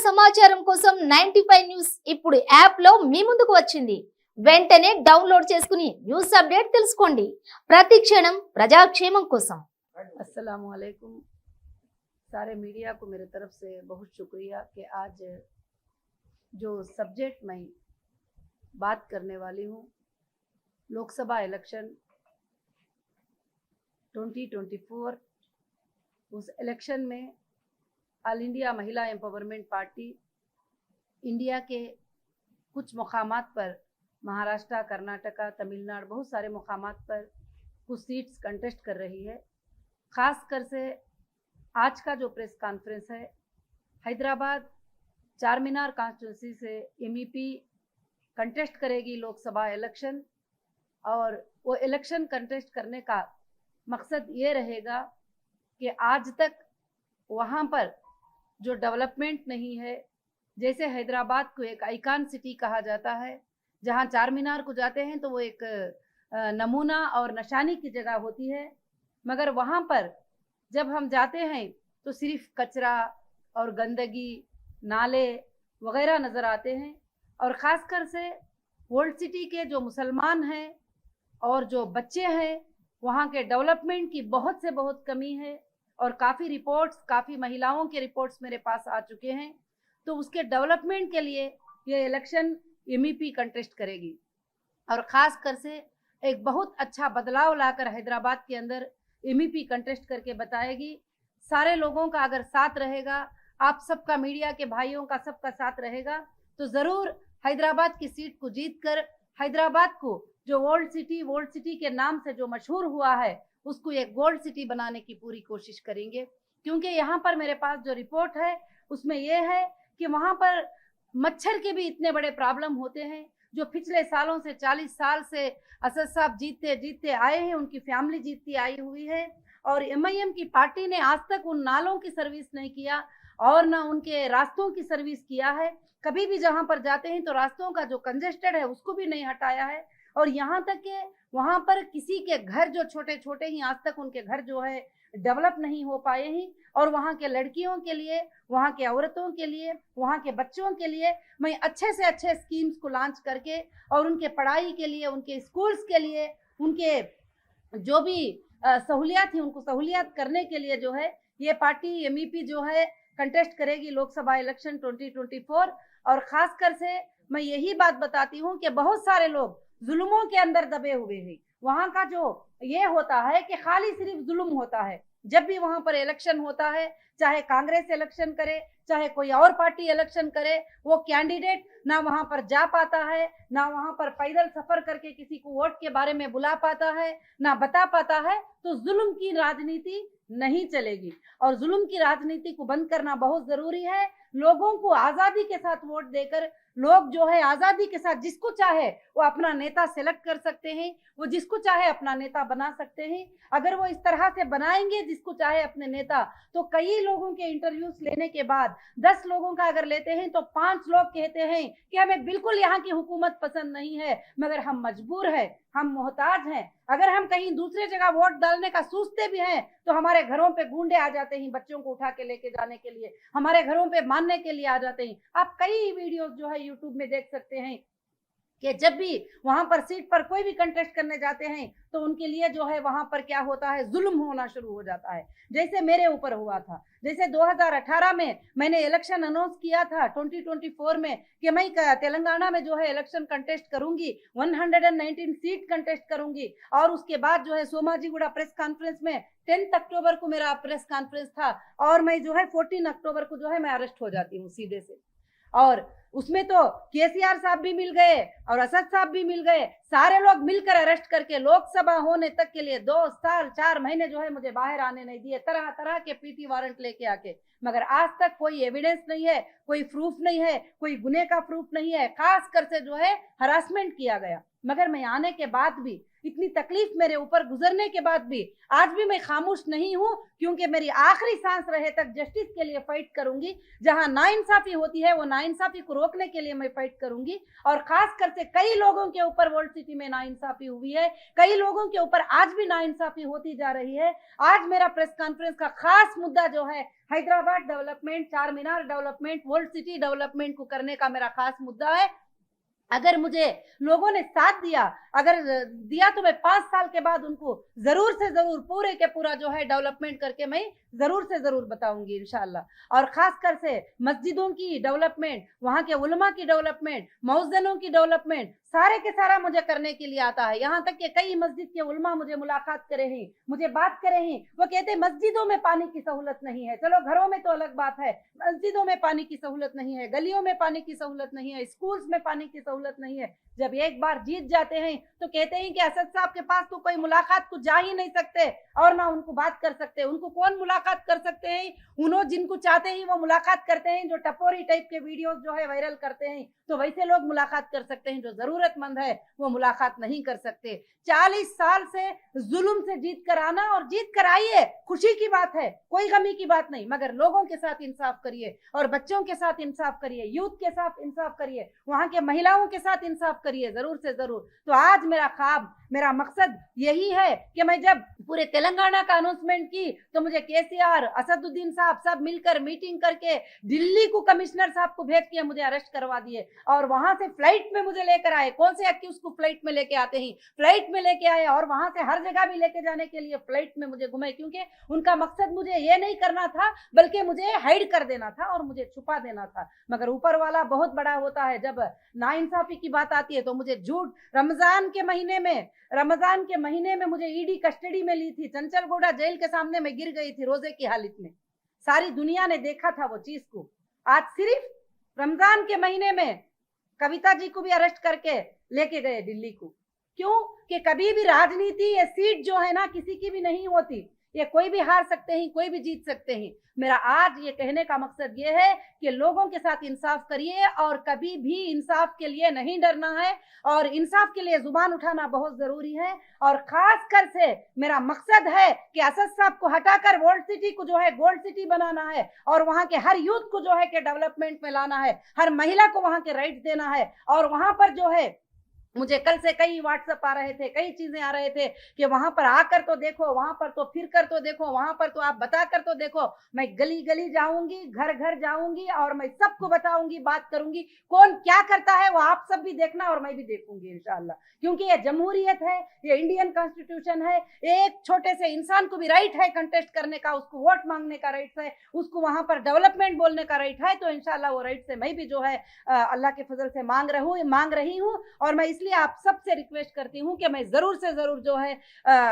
సమాచారం కోసం 95 న్యూస్ ఇప్పుడు యాప్ లో మీ ముందుకు వచ్చింది. వెంటనే డౌన్లోడ్ చేసుకుని న్యూస్ అప్డేట్ తెలుసుకోండి. ప్రతి క్షణం ప్రజాక్షేమం కోసం. अस्सलाम वालेकुम। सारे मीडिया को मेरे तरफ से बहुत शुक्रिया कि आज जो सब्जेक्ट मैं बात करने वाली हूँ, लोकसभा इलेक्शन 2024, उस इलेक्शन में ऑल इंडिया महिला एम्पावरमेंट पार्टी इंडिया के कुछ मुकामात पर, महाराष्ट्र, कर्नाटका, तमिलनाडु, बहुत सारे मुकामात पर कुछ सीट्स कंटेस्ट कर रही है। ख़ास कर से आज का जो प्रेस कॉन्फ्रेंस है, हैदराबाद चार मीनार कॉन्स्टिट्यूंसी से एमईपी कंटेस्ट करेगी लोकसभा इलेक्शन, और वो इलेक्शन कंटेस्ट करने का मकसद ये रहेगा कि आज तक वहाँ पर जो डेवलपमेंट नहीं है, जैसे हैदराबाद को एक आइकॉन सिटी कहा जाता है, जहाँ चार मीनार को जाते हैं तो वो एक नमूना और निशानी की जगह होती है, मगर वहाँ पर जब हम जाते हैं तो सिर्फ कचरा और गंदगी, नाले वगैरह नज़र आते हैं। और ख़ासकर से ओल्ड सिटी के जो मुसलमान हैं और जो बच्चे हैं, वहाँ के डेवलपमेंट की बहुत से बहुत कमी है, और काफ़ी रिपोर्ट्स, काफ़ी महिलाओं के रिपोर्ट्स मेरे पास आ चुके हैं। तो उसके डेवलपमेंट के लिए ये इलेक्शन एमईपी कंटेस्ट करेगी, और ख़ास कर से एक बहुत अच्छा बदलाव लाकर हैदराबाद के अंदर एमईपी कंटेस्ट करके बताएगी। सारे लोगों का अगर साथ रहेगा, आप सबका, मीडिया के भाइयों का, सबका साथ रहेगा, तो ज़रूर हैदराबाद की सीट को जीतकर हैदराबाद को जो ओल्ड सिटी के नाम से जो मशहूर हुआ है, उसको एक गोल्ड सिटी बनाने की पूरी कोशिश करेंगे। क्योंकि यहाँ पर मेरे पास जो रिपोर्ट है उसमें ये है कि वहाँ पर मच्छर के भी इतने बड़े प्रॉब्लम होते हैं, जो पिछले सालों से 40 साल से असद साहब जीतते जीतते आए हैं, उनकी फैमिली जीतती आई हुई है, और एमआईएम की पार्टी ने आज तक उन नालों की सर्विस नहीं किया और ना उनके रास्तों की सर्विस किया है। कभी भी जहाँ पर जाते हैं तो रास्तों का जो कंजेस्टेड है उसको भी नहीं हटाया है, और यहाँ तक कि वहाँ पर किसी के घर जो छोटे छोटे ही आज तक उनके घर जो है डेवलप नहीं हो पाए हैं। और वहाँ के लड़कियों के लिए, वहाँ के औरतों के लिए, वहाँ के बच्चों के लिए मैं अच्छे से अच्छे स्कीम्स को लॉन्च करके, और उनके पढ़ाई के लिए, उनके स्कूल्स के लिए, उनके जो भी सहूलियात थी उनको सहूलियात करने के लिए जो है ये पार्टी एमईपी जो है कंटेस्ट करेगी लोकसभा इलेक्शन 2024। और ख़ासकर से मैं यही बात बताती हूँ कि बहुत सारे लोग जुल्मों के अंदर दबे हुए हैं। वहाँ का जो ये होता है कि खाली सिर्फ जुल्म होता है। जब भी वहाँ पर इलेक्शन होता है, चाहे कांग्रेस इलेक्शन करे, चाहे कोई और पार्टी इलेक्शन करे, वो कैंडिडेट ना वहाँ पर जा पाता है, ना वहाँ पर पैदल सफ़र करके किसी को वोट के बारे में बुला पाता है, ना बता पाता है। तो जुल्म की राजनीति नहीं चलेगी, और जुल्म की राजनीति को बंद करना बहुत ज़रूरी है। लोगों को आज़ादी के साथ वोट देकर, लोग जो है आज़ादी के साथ जिसको चाहे वो अपना नेता सेलेक्ट कर सकते हैं, वो जिसको चाहे अपना नेता बना सकते हैं। अगर वो इस तरह से बनाएंगे जिसको चाहे अपने नेता, तो कई लोगों के इंटरव्यूज लेने के बाद 10 लोगों का अगर लेते हैं तो 5 लोग कहते हैं कि हमें बिल्कुल यहाँ की हुकूमत पसंद नहीं है, मगर हम मजबूर हैं, हम मोहताज हैं। अगर हम कहीं दूसरे जगह वोट डालने का सोचते भी हैं तो हमारे घरों पे गुंडे आ जाते हैं, बच्चों को उठा के लेके जाने के लिए, हमारे घरों पे मारने के लिए आ जाते हैं। आप कई वीडियोस जो है यूट्यूब में देख सकते हैं कि जब भी वहां पर सीट पर कोई भी कंटेस्ट करने जाते हैं तो उनके लिए जो है वहां पर क्या होता है, जुल्म होना शुरू हो जाता है। जैसे मेरे ऊपर हुआ था, जैसे 2018 में मैंने इलेक्शन अनाउंस किया था 2024 में कि मैं तेलंगाना में जो है इलेक्शन कंटेस्ट करूंगी, 119 सीट कंटेस्ट करूंगी। और उसके बाद जो है सोमाजीगुड़ा प्रेस कॉन्फ्रेंस में 10 अक्टूबर को मेरा प्रेस कॉन्फ्रेंस था, और मैं जो है 14 अक्टूबर को जो है मैं अरेस्ट हो जाती हूँ सीधे से। और उसमें तो केसीआर साहब भी मिल गए और असद साहब भी मिल गए, सारे लोग मिलकर अरेस्ट करके लोकसभा होने तक के लिए 2 साल 4 महीने जो है मुझे बाहर आने नहीं दिए, तरह तरह के पीटी वारंट लेके आके। मगर आज तक कोई एविडेंस नहीं है, कोई प्रूफ नहीं है, कोई गुने का प्रूफ नहीं है। खास कर से जो है हरासमेंट किया गया। मगर मैं आने के बाद भी इतनी तकलीफ मेरे ऊपर गुजरने के बाद भी आज भी मैं खामोश नहीं हूँ, क्योंकि मेरी आखिरी सांस रहे तक जस्टिस के लिए फाइट करूंगी। जहां नाइंसाफी होती है वो नाइंसाफी को रोकने के लिए मैं फाइट करूंगी। और खास कर से कई लोगों के ऊपर वर्ल्ड सिटी में नाइंसाफी हुई है, कई लोगों के ऊपर आज भी नाइंसाफी होती जा रही है। आज मेरा प्रेस कॉन्फ्रेंस का खास मुद्दा जो है हैदराबाद डेवलपमेंट, चार मीनार डेवलपमेंट, वर्ल्ड सिटी डेवलपमेंट को करने का मेरा खास मुद्दा है। अगर मुझे लोगों ने साथ दिया, अगर दिया, तो मैं 5 साल के बाद उनको जरूर से जरूर पूरे के पूरा जो है डेवलपमेंट करके मैं जरूर से जरूर बताऊंगी इंशाल्लाह। और खासकर से मस्जिदों की डेवलपमेंट, वहाँ के उलमा की डेवलपमेंट, मौज़नों की डेवलपमेंट, सारे के सारा मुझे करने के लिए आता है। यहाँ तक कि कई मस्जिद के उलमा मुझे मुलाकात करे हैं, मुझे बात करे हैं, वो कहते हैं मस्जिदों में पानी की सहूलत नहीं है। चलो घरों में तो अलग बात है, मस्जिदों में पानी की सहूलत नहीं है, गलियों में पानी की सहूलत नहीं है, स्कूल्स में पानी की सहूलत नहीं है। जब एक बार जीत जाते हैं तो कहते हैं कि असद साहब के पास तो कोई मुलाकात को जा ही नहीं सकते और ना उनको बात कर सकते। उनको कौन मुलाकात कर सकते हैं? उन्होंने जिनको चाहते हैं वो मुलाकात करते हैं, जो टपोरी टाइप के वीडियोस जो है वायरल करते हैं, तो वैसे लोग मुलाकात कर सकते हैं। जो जरूरतमंद है वो मुलाकात नहीं कर सकते। 40 साल से जुल्म से जीत कर आना, और जीत कर आइए, खुशी की बात है, कोई गमी की बात नहीं, मगर लोगों के साथ इंसाफ करिए और बच्चों के साथ इंसाफ करिए, यूथ के साथ इंसाफ करिए, वहां के महिलाओं के साथ इंसाफ करिए जरूर से जरूर। तो आज मेरा ख्वाब, मेरा मकसद यही है कि मैं जब पूरे तेलंगाना का अनाउंसमेंट की तो मुझे केसीआर, असदुद्दीन साहब सब मिलकर मीटिंग करके दिल्ली को कमिश्नर साहब को भेज के मुझे अरेस्ट करवा दिए और वहां से फ्लाइट में मुझे लेकर आए। कौन से एक्यूज को फ्लाइट में लेके आते हैं, फ्लाइट में लेके आए और वहां से हर जगह भी लेके जाने के लिए फ्लाइट में मुझे घुमाए, क्योंकि उनका मकसद मुझे ये नहीं करना था बल्कि मुझे हाइड कर देना था और मुझे छुपा देना था। मगर ऊपर वाला बहुत बड़ा होता है। जब नाइंसाफी की बात आती है तो मुझे झूठ, रमजान के महीने में मुझे ईडी कस्टडी में ली थी, चंचल गौड़ा जेल के सामने मैं गिर गई थी रोजे की हालत में, सारी दुनिया ने देखा था वो चीज को। आज सिर्फ रमजान के महीने में कविता जी को भी अरेस्ट करके लेके गए दिल्ली को। क्यों? कि कभी भी राजनीति, ये सीट जो है ना किसी की भी नहीं होती, ये कोई भी हार सकते हैं, कोई भी जीत सकते हैं। मेरा आज ये कहने का मकसद ये है कि लोगों के साथ इंसाफ करिए और कभी भी इंसाफ के लिए नहीं डरना है और इंसाफ के लिए जुबान उठाना बहुत जरूरी है। और खास कर से मेरा मकसद है कि असद साहब को हटाकर वर्ल्ड सिटी को जो है गोल्ड सिटी बनाना है और वहां के हर यूथ को जो है कि डेवलपमेंट में लाना है, हर महिला को वहां के राइट देना है। और वहां पर जो है मुझे कल से कई व्हाट्सएप आ रहे थे, कई चीजें आ रहे थे कि वहां पर आकर तो देखो, वहां पर तो फिर कर तो देखो, वहां पर तो आप बता कर तो देखो। मैं गली गली जाऊंगी, घर घर जाऊंगी और मैं सबको बताऊंगी, बात करूंगी, कौन क्या करता है वो आप सब भी देखना और मैं भी देखूंगी इंशाल्लाह। क्योंकि ये जमहूरियत है, ये इंडियन कॉन्स्टिट्यूशन है, एक छोटे से इंसान को भी राइट है कंटेस्ट करने का, उसको वोट मांगने का राइट है, उसको वहां पर डेवलपमेंट बोलने का राइट है। तो इंशाल्लाह वो राइट से मैं भी जो है अल्लाह के फजल से मांग रही हूँ। और मैं इसलिए आप सबसे रिक्वेस्ट करती हूँ कि मैं जरूर से जरूर जो है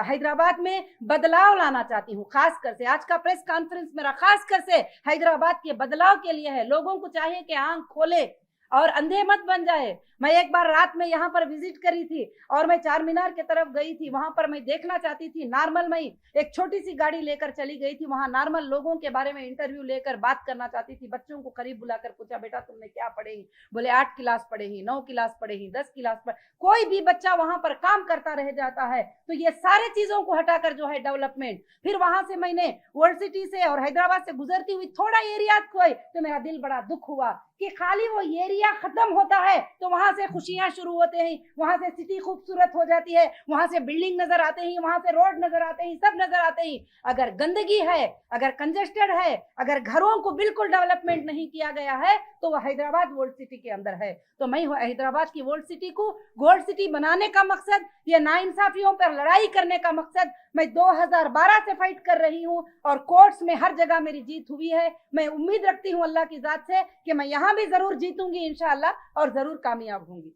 हैदराबाद में बदलाव लाना चाहती हूँ। खासकर से आज का प्रेस कॉन्फ्रेंस मेरा खासकर से हैदराबाद के बदलाव के लिए है। लोगों को चाहिए कि आंख खोले और अंधे मत बन जाए। मैं एक बार रात में यहाँ पर विजिट करी थी और मैं चार मीनार की तरफ गई थी, वहां पर मैं देखना चाहती थी नॉर्मल, मैं एक छोटी सी गाड़ी लेकर चली गई थी, वहां नॉर्मल लोगों के बारे में इंटरव्यू लेकर बात करना चाहती थी। बच्चों को करीब बुलाकर पूछा, बेटा तुमने क्या पढ़े ही? बोले 8 क्लास पढ़े ही, 9 क्लास पढ़े ही, 10 क्लास पढ़े। कोई भी बच्चा वहां पर काम करता रह जाता है। तो ये सारे चीजों को हटाकर जो है डेवलपमेंट। फिर वहां से मैंने वर्ल्ड सिटी से और हैदराबाद से गुजरती हुई थोड़ा एरिया खोई तो मेरा दिल बड़ा दुख हुआ कि खाली वो एरिया खत्म होता है तो वहां से खुशियां शुरू होते हैं, वहां से सिटी खूबसूरत हो जाती है, वहां से बिल्डिंग नजर आते हैं, वहां से रोड नजर आते हैं, सब नजर आते हैं। अगर गंदगी है, अगर कंजेस्टेड है, अगर घरों को बिल्कुल डेवलपमेंट नहीं किया गया है तो वह हैदराबाद वर्ल्ड सिटी के अंदर है। तो मैं हैदराबाद की वर्ल्ड सिटी को गोल्ड सिटी बनाने का मकसद, ये नाइंसाफियों पर लड़ाई करने का मकसद मैं 2012 से फाइट कर रही हूँ और कोर्ट्स में हर जगह मेरी जीत हुई है। मैं उम्मीद रखती हूँ अल्लाह की जात से कि मैं यहाँ भी जरूर जीतूंगी इंशाअल्लाह और जरूर कामयाब होंगी।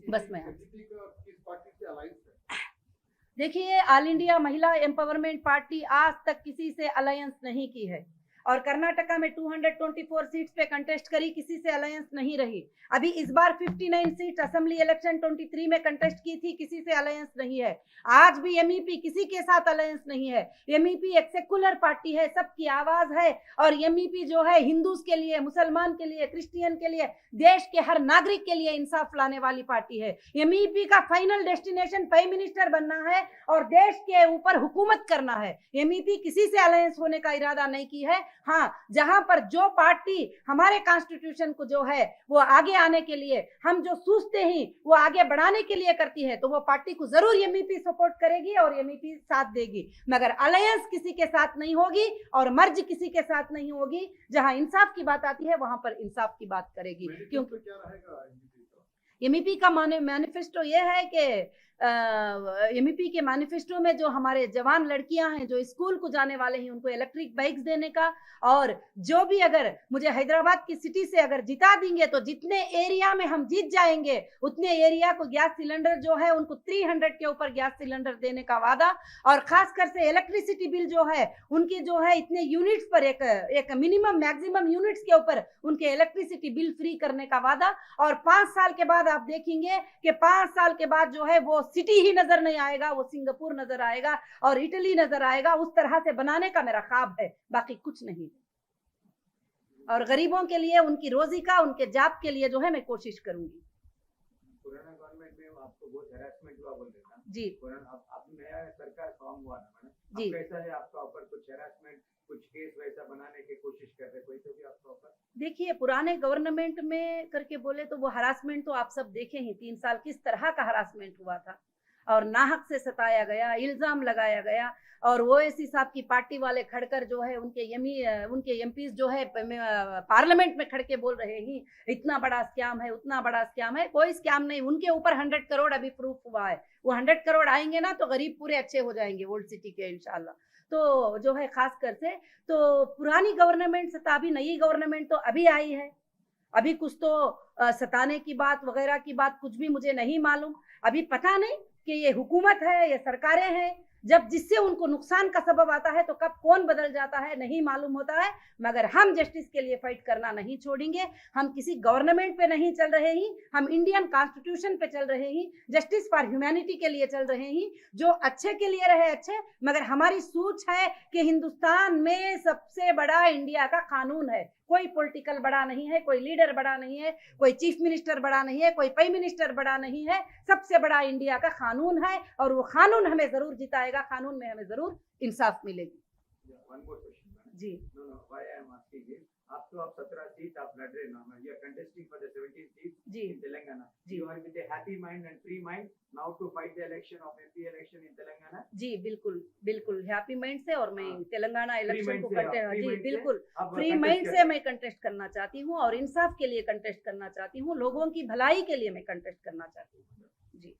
बस मैं देखिए, ऑल इंडिया महिला एम्पावरमेंट पार्टी आज तक किसी से अलायंस नहीं की है और कर्नाटका में 224 सीट्स पे कंटेस्ट करी, किसी से अलायंस नहीं रही। अभी इस बार 59 सीट असेंबली इलेक्शन 23 में कंटेस्ट की थी, किसी से अलायंस नहीं है। आज भी एमईपी किसी के साथ अलायंस नहीं है। एमईपी एक सेकुलर पार्टी है, सबकी आवाज है, और एमईपी जो है हिंदूज के लिए, मुसलमान के लिए, क्रिश्चियन के लिए, देश के हर नागरिक के लिए इंसाफ लाने वाली पार्टी है। एमईपी का फाइनल डेस्टिनेशन प्राइम मिनिस्टर बनना है और देश के ऊपर हुकूमत करना है। एमईपी किसी से अलायंस होने का इरादा नहीं की है। हाँ, जहां पर जो पार्टी हमारे कॉन्स्टिट्यूशन को जो है वो आगे आने के लिए, हम जो सोचते हैं वो आगे बढ़ाने के लिए करती है, तो वो पार्टी को जरूर एमईपी सपोर्ट करेगी और एमईपी साथ देगी, मगर अलायंस किसी के साथ नहीं होगी और मर्ज किसी के साथ नहीं होगी। जहां इंसाफ की बात आती है वहां पर इंसाफ की बात करेगी। क्योंकि एमईपी का मैनिफेस्टो ये है कि एमईपी के मैनिफेस्टो में जो हमारे जवान लड़कियां हैं जो स्कूल को जाने वाले हैं उनको इलेक्ट्रिक बाइक्स देने का, और जो भी अगर मुझे हैदराबाद की सिटी से अगर जिता देंगे तो जितने एरिया में हम जीत जाएंगे उतने एरिया को गैस सिलेंडर जो है उनको 300 के ऊपर गैस सिलेंडर देने का वादा, और खासकर से इलेक्ट्रिसिटी बिल जो है उनकी जो है इतने यूनिट्स पर एक मिनिमम मैक्सिमम यूनिट्स के ऊपर उनके इलेक्ट्रिसिटी बिल फ्री करने का वादा। और 5 साल के बाद आप देखेंगे कि 5 साल के बाद जो है वो सिटी ही नजर नहीं आएगा, वो सिंगापुर नजर आएगा और इटली नजर आएगा। उस तरह से बनाने का मेरा ख्वाब है, बाकी कुछ नहीं। और गरीबों के लिए, उनकी रोजी का, उनके जॉब के लिए जो है मैं कोशिश करूंगी। पुराना गवर्नमेंट में आपको बहुत हैरेसमेंट हुआ बोल रहे थे जी, अब नया सरकार फॉर्म हुआ ना मैडम, जी। कैसा है आपका ऊपर कुछ हैरेसमेंट, कुछ केस वैसा बनाने की कोशिश कर रहे, कोई तो भी आपका ऊपर? देखिए, पुराने गवर्नमेंट में करके बोले तो वो हरासमेंट तो आप सब देखे ही, 3 साल किस तरह का हरासमेंट हुआ था और नाहक से सताया गया, इल्जाम लगाया गया। और ओवैसी साहब की पार्टी वाले खड़कर जो है उनके एमपीज जो है पार्लियामेंट में खड़ के बोल रहे हैं इतना बड़ा स्कैम है, उतना बड़ा स्कैम है। कोई स्कैम नहीं, उनके ऊपर 100 करोड़ अभी प्रूफ हुआ है। वो 100 करोड़ आएंगे ना तो गरीब पूरे अच्छे हो जाएंगे ओल्ड सिटी के इंशाल्लाह। तो जो है खास कर से तो पुरानी गवर्नमेंट से अभी नई गवर्नमेंट तो अभी आई है, अभी कुछ तो सताने की बात वगैरह की बात कुछ भी मुझे नहीं मालूम। अभी पता नहीं कि ये हुकूमत है, ये सरकारें हैं, जब जिससे उनको नुकसान का सबब आता है तो कब कौन बदल जाता है नहीं मालूम होता है। मगर हम जस्टिस के लिए फाइट करना नहीं छोड़ेंगे। हम किसी गवर्नमेंट पे नहीं चल रहे हैं, हम इंडियन कॉन्स्टिट्यूशन पे चल रहे हैं, जस्टिस फॉर ह्यूमैनिटी के लिए चल रहे हैं। जो अच्छे के लिए रहे अच्छे, मगर हमारी सोच है कि हिंदुस्तान में सबसे बड़ा इंडिया का कानून है। कोई पॉलिटिकल बड़ा नहीं है, कोई लीडर बड़ा नहीं है, कोई चीफ मिनिस्टर बड़ा नहीं है, कोई प्राइम मिनिस्टर बड़ा नहीं है। सबसे बड़ा इंडिया का कानून है और वो कानून हमें जरूर जिताएगा, कानून में हमें जरूर इंसाफ मिलेगी। जी, आप तो आप 17 सीट आप लड़ रहे ना, you are contesting for the 17 seat जी, इन तेलंगाना। जी। You are with a happy mind and free mind now to fight the election of MP election in Telangana. जी, बिल्कुल बिल्कुल हैप्पी माइंड से, और मैं तेलंगाना इलेक्शन माइंड को से आप, कंटेस्ट, फ्री जी माइंड से बिल्कुल आप फ्री contest माइंड कर से रहे मैं कंटेस्ट करना चाहती हूँ और इंसाफ के लिए कंटेस्ट करना चाहती हूँ, लोगों की भलाई के लिए मैं कंटेस्ट करना चाहती हूँ। जी।